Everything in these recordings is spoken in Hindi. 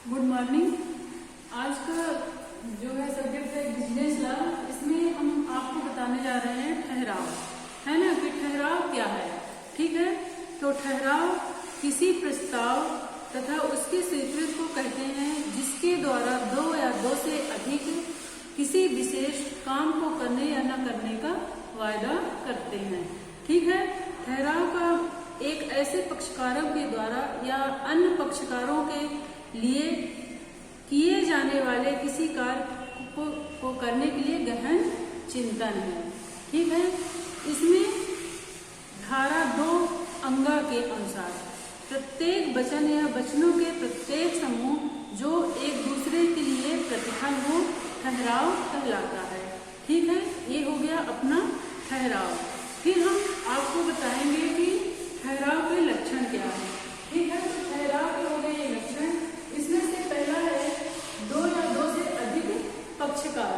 Good morning. आज का जो है सब्जेक्ट है बिजनेस लॉ। इसमें हम आपको बताने जा रहे हैं ठहराव, है ना, कि ठहराव क्या है। ठीक है, तो ठहराव किसी प्रस्ताव तथा उसके स्वीकृत को कहते हैं जिसके द्वारा दो या दो से अधिक किसी विशेष काम को करने या न करने का वायदा करते हैं। ठीक है, ठहराव का एक ऐसे पक्षकारों के द्वारा या अन्य पक्षकारों के लिए किए जाने वाले किसी कार्य को करने के लिए गहन चिंतन है। ठीक है, इसमें धारा 2 अंगा के अनुसार प्रत्येक वचन या वचनों के प्रत्येक समूह जो एक दूसरे के लिए प्रतिफल हो ठहराव कहलाता है। ठीक है, ये हो गया अपना ठहराव। फिर हम आपको बताएंगे कि ठहराव के लक्षण क्या है। ठीक है, तो ठहराव के हो गए ये लक्षण। इसमें से पहला है दो या दो से अधिक पक्षकार।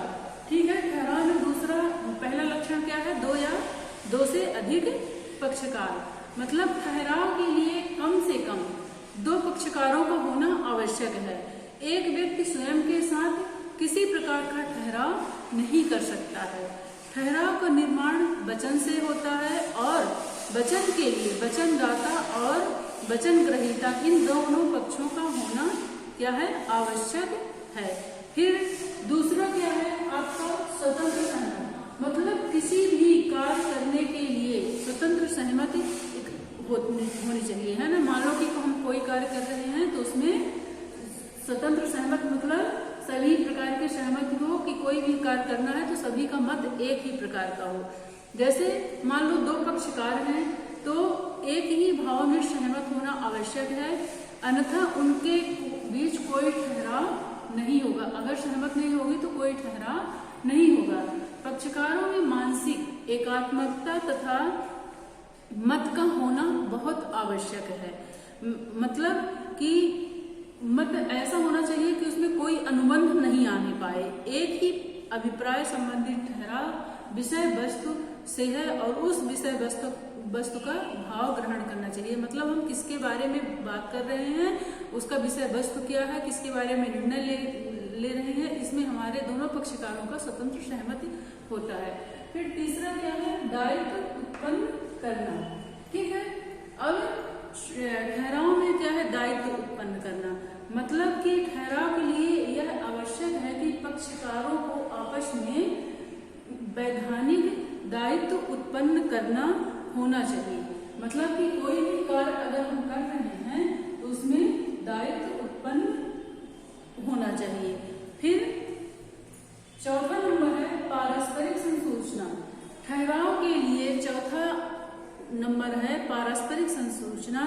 ठीक है, ठहराव में दूसरा पहला लक्षण क्या है, दो या दो से अधिक पक्षकार। मतलब ठहराव के लिए कम से कम दो पक्षकारों का होना आवश्यक है। एक व्यक्ति स्वयं के साथ किसी प्रकार का ठहराव नहीं कर सकता है। ठहराव का निर्माण वचन से होता है और वचन के लिए वचनदाता और वचन ग्रहीता इन दोनों पक्षों का होना क्या है, आवश्यक है। फिर दूसरा क्या है आपका स्वतंत्र सहमति। मतलब किसी भी कार्य करने के लिए स्वतंत्र सहमति होनी चाहिए, है ना। मान लो कि हम कोई कार्य कर रहे हैं तो उसमें स्वतंत्र सहमति मतलब सभी प्रकार की सहमति हो कि कोई भी कार्य करना है तो सभी का मत एक ही प्रकार का हो। जैसे मान लो दो पक्षकार हैं तो एक ही भाव में सहमत होना आवश्यक है, अन्यथा उनके बीच कोई ठहराव नहीं होगा। अगर सहमत नहीं होगी तो कोई ठहराव नहीं होगा। पक्षकारों में मानसिक एकात्मकता तथा मत का होना बहुत आवश्यक है। मतलब कि मत ऐसा होना चाहिए कि उसमें कोई अनुबंध नहीं आने पाए। एक ही अभिप्राय संबंधित ठहराव विषय वस्तु से है और उस विषय वस्तु का भाव ग्रहण करना चाहिए। मतलब हम किसके बारे में बात कर रहे हैं, उसका विषय वस्तु क्या है, किसके बारे में निर्णय ले रहे हैं, इसमें हमारे दोनों पक्षकारों का स्वतंत्र सहमति होता है। फिर तीसरा क्या है, दायित्व उत्पन्न करना। ठीक है, अब ठहराव में क्या है, दायित्व उत्पन्न करना। मतलब कि ठहराव के लिए यह आवश्यक है कि पक्षकारों को आपस में वैधानिक दायित्व उत्पन्न करना होना चाहिए। मतलब कि कोई भी कार्य अगर हम कर रहे हैं तो उसमें दायित्व उत्पन्न होना चाहिए। फिर चौथा नंबर है पारस्परिक संसूचना। ठहराव के लिए चौथा नंबर है पारस्परिक संसूचना।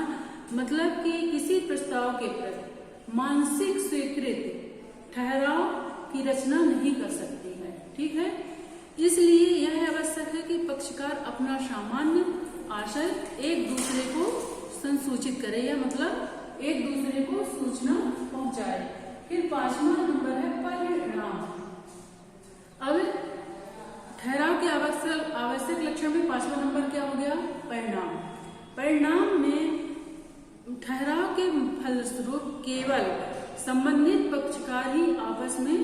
मतलब कि किसी प्रस्ताव के प्रति मानसिक स्वीकृति ठहराव की रचना नहीं कर सकती है। ठीक है, इसलिए यह आवश्यक है कि पक्षकार अपना सामान्य आशय एक दूसरे को संसूचित करे या मतलब एक दूसरे को सूचना पहुंचाए। फिर पांचवा नंबर है परिणाम। अब ठहराव के आवश्यक लक्षण में पांचवा नंबर क्या हो गया, परिणाम। परिणाम में ठहराव के फलस्वरूप केवल संबंधित पक्षकार ही आपस में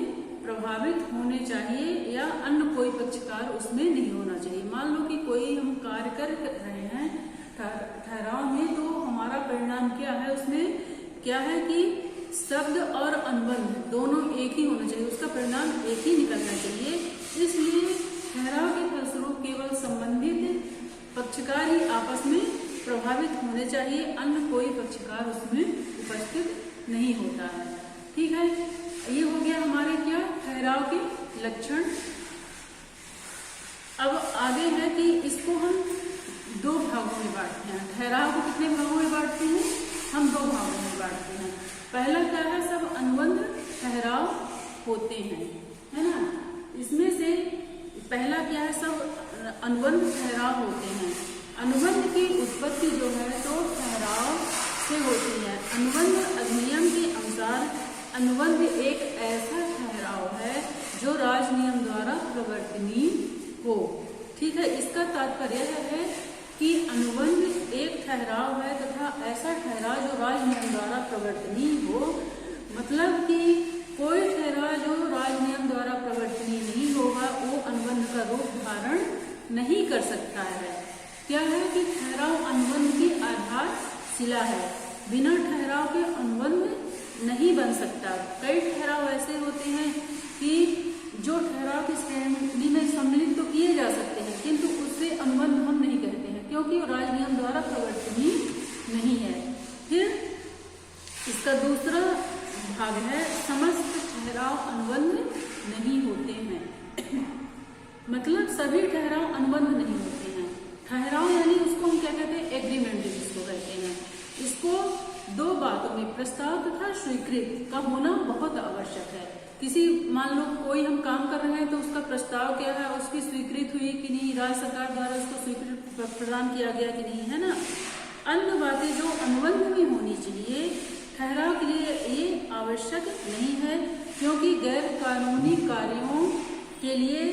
प्रभावित होने चाहिए या अन्य कोई पक्षकार उसमें नहीं होना चाहिए। मान लो कि कोई हम कार्य कर रहे हैं ठहराव में, तो हमारा परिणाम क्या है, उसमें क्या है कि शब्द और अनुबंध दोनों एक ही होना चाहिए, उसका परिणाम एक ही निकलना चाहिए। इसलिए ठहराव के फलस्वरूप केवल संबंधित पक्षकार ही आपस में प्रभावित होने चाहिए, अन्य कोई पक्षकार उसमें उपस्थित नहीं होता है। ठीक है, ये हो गया हमारे क्या ठहराव के लक्षण। अब आगे है कि इसको हम दो भागों में बांटते हैं। ठहराव को कितने भागों में बांटते हैं, हम दो भागों में बांटते हैं। पहला क्या है, सब अनुबंध ठहराव होते हैं, है ना। इसमें से पहला क्या है, सब अनुबंध ठहराव होते हैं। अनुबंध की उत्पत्ति जो है तो ठहराव से होती है। अनुबंध अधिनियम के अनुसार अनुबंध एक ऐसा ठहराव है जो राजनियम द्वारा प्रवर्तनीय हो। ठीक है, इसका तात्पर्य है कि अनुबंध एक ठहराव है तथा ऐसा ठहराव जो राजनियम द्वारा प्रवर्तनीय हो। मतलब कर सकता है। क्या है कि ठहराव अनुबंध की आधारशिला है, बिना ठहराव के अनुबंध नहीं बन सकता। कई ठहराव ऐसे होते हैं कि जो ठहराव की श्रेणी में सम्मिलित तो किए जा सकते हैं, किंतु उससे अनुबंध हम नहीं कहते हैं, क्योंकि वो राज नियम द्वारा प्रवर्तनीय नहीं है। फिर इसका दूसरा भाग है, समस्त ठहराव अनुबंध नहीं होते हैं। मतलब सभी ठहराव अनुबंध नहीं होते हैं। ठहराव यानी उसको हम क्या कहते हैं, एग्रीमेंट जिसको कहते हैं। इसको दो बातों में, प्रस्ताव तथा स्वीकृत का होना बहुत आवश्यक है। किसी मान लो कोई हम काम कर रहे हैं तो उसका प्रस्ताव क्या है, उसकी स्वीकृत हुई कि नहीं, राज्य सरकार द्वारा उसको स्वीकृत प्रदान किया गया कि नहीं, है ना। अन्य बातें जो अनुबंध में होनी चाहिए ठहराव के लिए ये आवश्यक नहीं है, क्योंकि गैर कानूनी कार्यों के लिए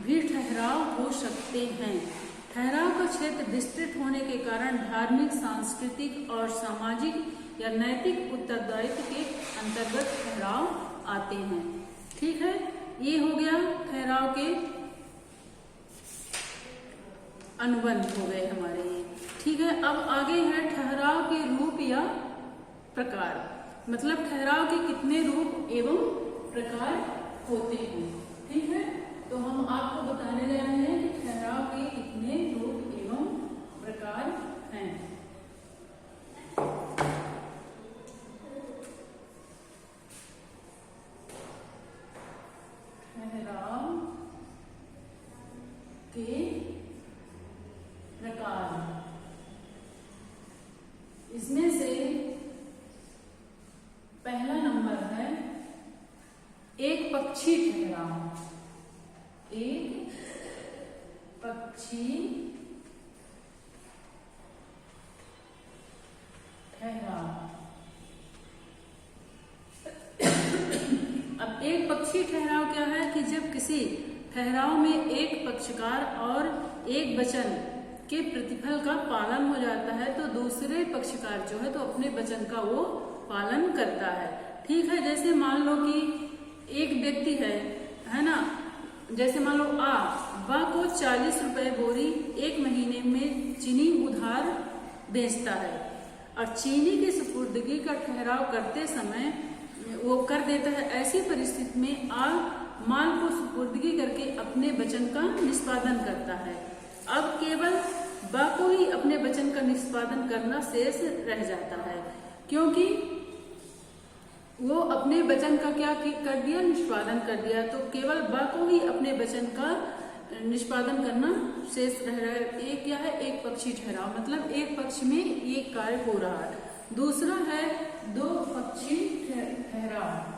भी ठहराव हो सकते हैं। ठहराव का क्षेत्र विस्तृत होने के कारण धार्मिक, सांस्कृतिक और सामाजिक या नैतिक उत्तरदायित्व के अंतर्गत ठहराव आते हैं। ठीक है, ये हो गया ठहराव के अनुबंध हो गए हमारे ये। ठीक है, अब आगे है ठहराव के रूप या प्रकार, मतलब ठहराव के कितने रूप एवं प्रकार होते हैं। ठीक है, तो हम आपको बताने जा रहे हैं कि ठहराव के कितने रूप एवं प्रकार हैं। ठहराव के प्रकार, इसमें से पहला नंबर है एक पक्षी ठहराव। एक पक्षी ठहराव। अब एक पक्षी ठहराव क्या है कि जब किसी ठहराव में एक पक्षकार और एक वचन के प्रतिफल का पालन हो जाता है तो दूसरे पक्षकार जो है तो अपने वचन का वो पालन करता है। ठीक है, जैसे मान लो कि एक व्यक्ति है ना, जैसे मान लो बा को 40 रुपए बोरी एक महीने में चीनी उधार बेचता है और चीनी की सुपुर्दगी का ठहराव करते समय वो कर देता है। ऐसी परिस्थिति में माल को सुपुर्दगी करके अपने वचन का निष्पादन करता है। अब केवल बा को ही अपने वचन का निष्पादन करना शेष रह जाता है, क्योंकि वो अपने वचन का क्या कर दिया, निष्पादन कर दिया। तो केवल बा को ही अपने वचन का निष्पादन करना शेष रह रहा है। एक क्या है, एक पक्षी ठहराव, मतलब एक पक्ष में एक कार्य हो रहा है। दूसरा है दो पक्षी ठहराव।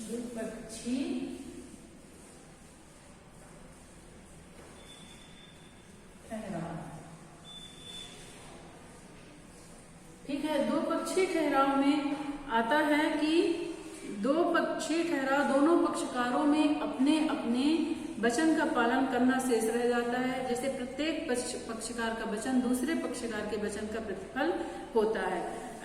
दो पक्षी ठहराव। ठीक है, दो पक्षी ठहराव में आता है कि दो पक्षी ठहराव दोनों पक्षकारों में अपने अपने वचन का पालन करना शेष रह जाता है। जैसे प्रत्येक पक्षकार का वचन दूसरे पक्षकार के वचन का प्रतिफल होता है।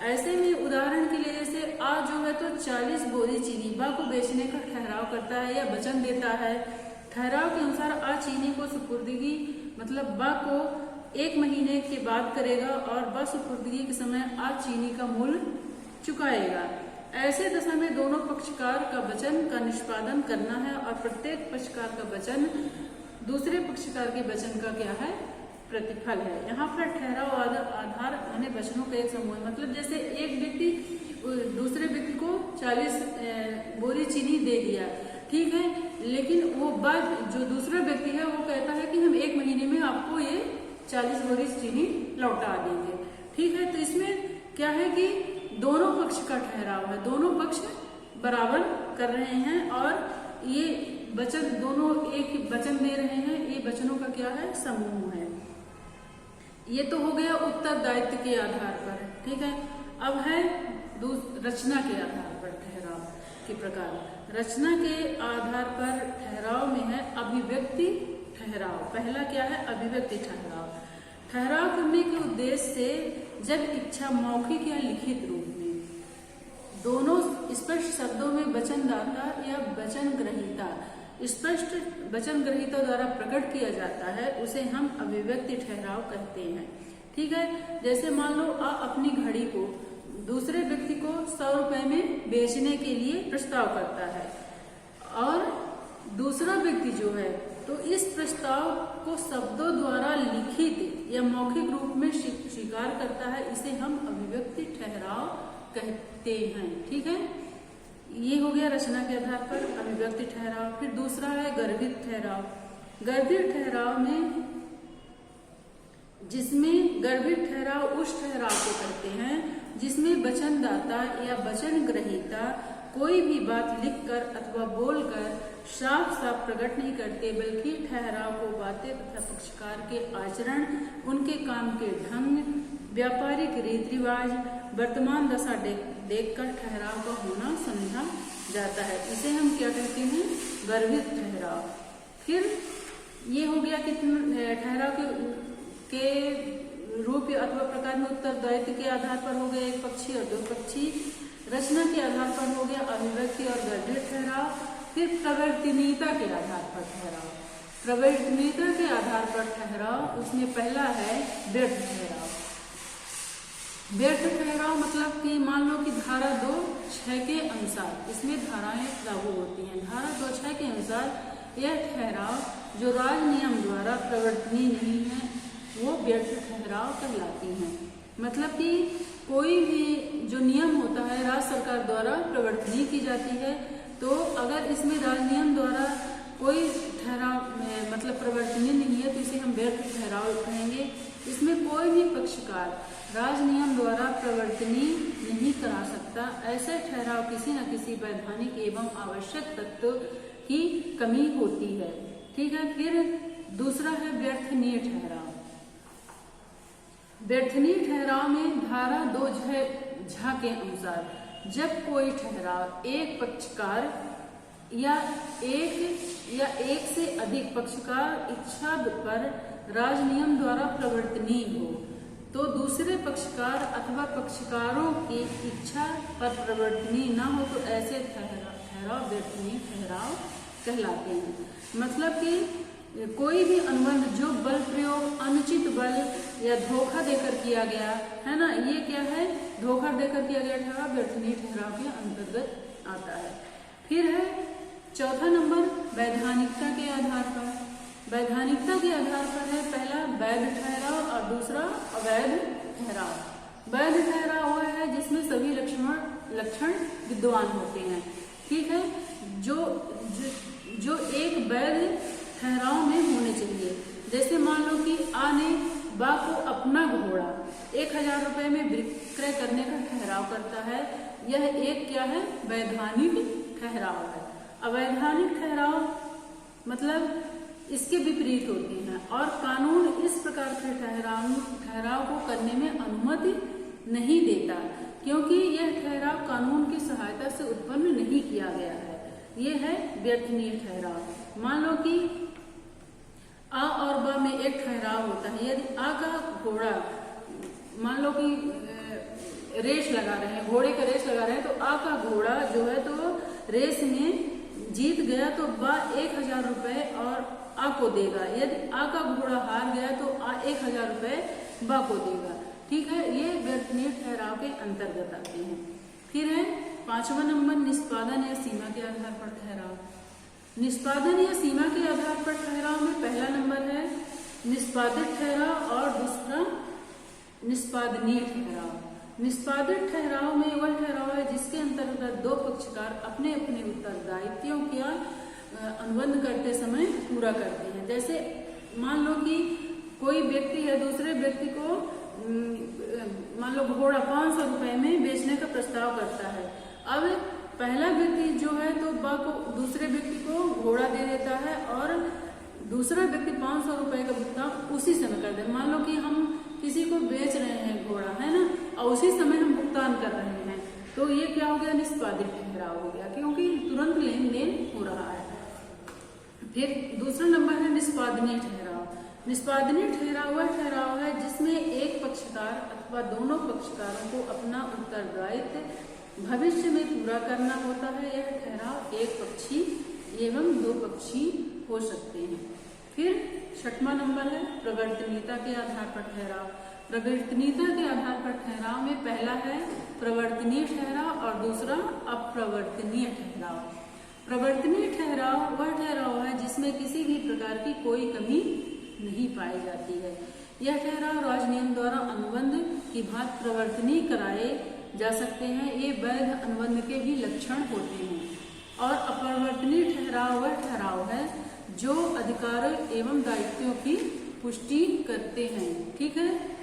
ऐसे में उदाहरण के लिए जैसे जो है तो 40 बोरी चीनी बा को बेचने का ठहराव करता है या वचन देता है। ठहराव के अनुसार चीनी को सुपुर्दगी मतलब बा को 1 महीने के बाद करेगा और बा सुपुर्दगी के समय चीनी का मूल्य चुकाएगा। ऐसे दशा में दोनों पक्षकार का वचन का निष्पादन करना है और प्रत्येक पक्षकार का वचन दूसरे पक्षकार के वचन का क्या है, प्रतिफल है। यहाँ पर ठहराव आधार यानी वचनों का एक समूह है। मतलब जैसे एक व्यक्ति दूसरे व्यक्ति को 40 बोरी चीनी दे दिया, ठीक है, लेकिन वो बाद जो दूसरा व्यक्ति है वो कहता है कि हम 1 महीने में आपको ये 40 बोरी चीनी लौटा देंगे। ठीक है, तो इसमें क्या है कि दोनों पक्ष का ठहराव है, दोनों पक्ष बराबर कर रहे हैं और ये वचन दोनों एक वचन दे रहे हैं। ये वचनों का क्या है, समूह है। ये तो हो गया उत्तरदायित्व के आधार पर। ठीक है, अब है रचना के आधार पर ठहराव के प्रकार। रचना के आधार पर ठहराव में है अभिव्यक्ति ठहराव। पहला क्या है, अभिव्यक्ति ठहराव। ठहराव करने के उद्देश्य से जब इच्छा मौखिक या लिखित रूप में दोनों स्पष्ट शब्दों में वचनदाता या वचन ग्रहीता स्पष्ट वचन ग्रहीता द्वारा प्रकट किया जाता है उसे हम अभिव्यक्ति ठहराव कहते हैं। ठीक है, जैसे मान लो अपनी घड़ी को दूसरे व्यक्ति को 100 रुपए में बेचने के लिए प्रस्ताव करता है और दूसरा व्यक्ति जो है तो इस प्रस्ताव को शब्दों द्वारा लिखित या मौखिक रूप में स्वीकार करता है, इसे हम अभिव्यक्ति ठहराव कहते हैं। ठीक है, ये हो गया रचना के आधार पर अभिव्यक्ति ठहराव। फिर दूसरा है गर्भित ठहराव। गर्भित ठहराव में जिसमें गर्भित ठहराव उस ठहराव को करते हैं जिसमें वचनदाता या वचन ग्रहीता कोई भी बात लिखकर अथवा बोलकर साफ साफ प्रकट नहीं करते, बल्कि ठहराव को बातें तथा पक्षकार के आचरण, उनके काम के ढंग, व्यापारिक रीति रिवाज, वर्तमान दशा देखकर ठहराव का होना समझा जाता है। इसे हम क्या कहते हैं? गर्भित ठहराव। फिर ये हो गया कि ठहराव के रूप अथवा प्रकार में उत्तरदायित्व के आधार पर हो गया एक पक्षी और दो पक्षी, रचना के आधार पर हो गया अभिव्यक्ति और गर्भित ठहराव। फिर प्रवर्तनीयता के आधार पर ठहराव। प्रवर्तनीयता के आधार पर ठहराव, उसमें पहला है व्यर्थ ठहराव। व्यर्थ ठहराव मतलब कि मान लो कि धारा 2(6) के अनुसार, इसमें धाराएं लागू होती हैं। धारा 2(6) के अनुसार यह ठहराव जो राज नियम द्वारा प्रवर्तनीय नहीं है वो व्यर्थ ठहराव कहलाती हैं। मतलब कि कोई भी जो नियम होता है राज्य सरकार द्वारा प्रवर्तनीय की जाती है, तो अगर इसमें राज नियम द्वारा कोई ठहराव मतलब प्रवर्तनीय नहीं है तो इसे हम व्यर्थ ठहराव कहेंगे। इसमें कोई भी पक्षकार राज नियम द्वारा प्रवर्तनीय नहीं करा सकता, ऐसे ठहराव किसी न किसी वैधानिक एवं आवश्यक तत्व की कमी होती है। ठीक है, फिर दूसरा है व्यर्थनीय ठहराव। व्यर्थनीय ठहराव में धारा 2(झ) के अनुसार जब कोई ठहराव एक पक्षकार या एक से अधिक पक्षकार इच्छा पर राज नियम द्वारा प्रवर्तनीय हो, तो दूसरे पक्षकार अथवा पक्षकारों की इच्छा पर प्रवर्तनीय न हो तो ऐसे ठहराव व्यर्थनीय ठहराव कहलाते हैं। मतलब कि कोई भी अनुबंध जो बल प्रयोग अनुचित बल या धोखा देकर किया गया है ना, ये क्या है? धोखा देकर किया गया ठहराव व्यर्थनीय ठहराव के अंतर्गत आता है। फिर है चौथा नंबर वैधानिकता के आधार पर। वैधानिकता के आधार पर है पहला वैध ठहराव और दूसरा अवैध ठहराव। वैध ठहराव वह है जिसमें सभी लक्षण विद्यमान होते हैं। ठीक है, जो एक वैध ठहराव में होने चाहिए। जैसे मान लो कि आ ने बा को अपना घोड़ा 1000 रुपए में विक्रय करने का ठहराव करता है, यह एक क्या है? वैधानिक ठहराव है। अवैधानिक ठहराव मतलब इसके विपरीत होते हैं और कानून इस प्रकार के ठहराव को करने में अनुमति नहीं देता, क्योंकि यह ठहराव कानून की सहायता से उत्पन्न नहीं किया गया है। यह है व्यर्थनीय ठहराव। मान लो कि आ और ब में एक ठहराव होता है। यदि आ का घोड़ा मान लो कि रेस लगा रहे हैं, घोड़े का रेस लगा रहे हैं, तो आ का घोड़ा जो है तो रेस में जीत गया तो बा 1000 रुपए और आ को देगा। यदि आ का घोड़ा हार गया तो आ 1000 रुपए बा को देगा। ठीक है, ये व्यर्थनीय ठहराव के अंतर्गत आते हैं। फिर है 5वां नंबर निष्पादन या सीमा के आधार पर ठहराव। निष्पादन या सीमा के आधार पर ठहराव में पहला नंबर है निष्पादित ठहराव और दूसरा निष्पादनीय ठहराव। निष्पादित ठहराव में वह ठहराव है जिसके अंतर्गत दो पक्षकार अपने अपने उत्तरदायित्वों का अनुबंध करते समय पूरा करते हैं। जैसे मान लो कि कोई व्यक्ति है दूसरे व्यक्ति को मान लो घोड़ा 500 रुपए में बेचने का प्रस्ताव करता है। अब पहला व्यक्ति जो है तो बा को दूसरे व्यक्ति को घोड़ा दे देता है और दूसरा व्यक्ति 500 रुपए का भुगतान उसी समय कर दे। मान लो कि हम किसी को बेच रहे हैं घोड़ा, है ना, और उसी समय हम भुगतान कर रहे हैं, तो ये क्या हो गया? निष्पादित ठहराव हो गया, क्योंकि तुरंत लेन देन हो रहा है। फिर दूसरा नंबर है निष्पादनीय ठहराव। निष्पादनीय ठहराव वह ठहराव है जिसमें एक पक्षकार अथवा दोनों पक्षकारों को अपना उत्तरदायित्व भविष्य में पूरा करना होता है। यह ठहराव एक पक्षी एवं दो पक्षी हो सकते हैं। फिर 6वां नंबर है प्रवर्तनीयता के आधार पर ठहराव। प्रवर्तनीयता के आधार पर ठहराव में पहला है प्रवर्तनीय ठहराव और दूसरा अप्रवर्तनीय ठहराव। प्रवर्तनीय ठहराव वह ठहराव है जिसमें किसी भी प्रकार की कोई कमी नहीं पाई जाती है। यह ठहराव राजनियम द्वारा अनुबंध की भांति प्रवर्तनीय कराए जा सकते हैं। ये वैध अनुबंध के भी लक्षण होते हैं। और अपरिवर्तनीय ठहराव वह ठहराव है जो अधिकारों एवं दायित्वों की पुष्टि करते हैं। ठीक है।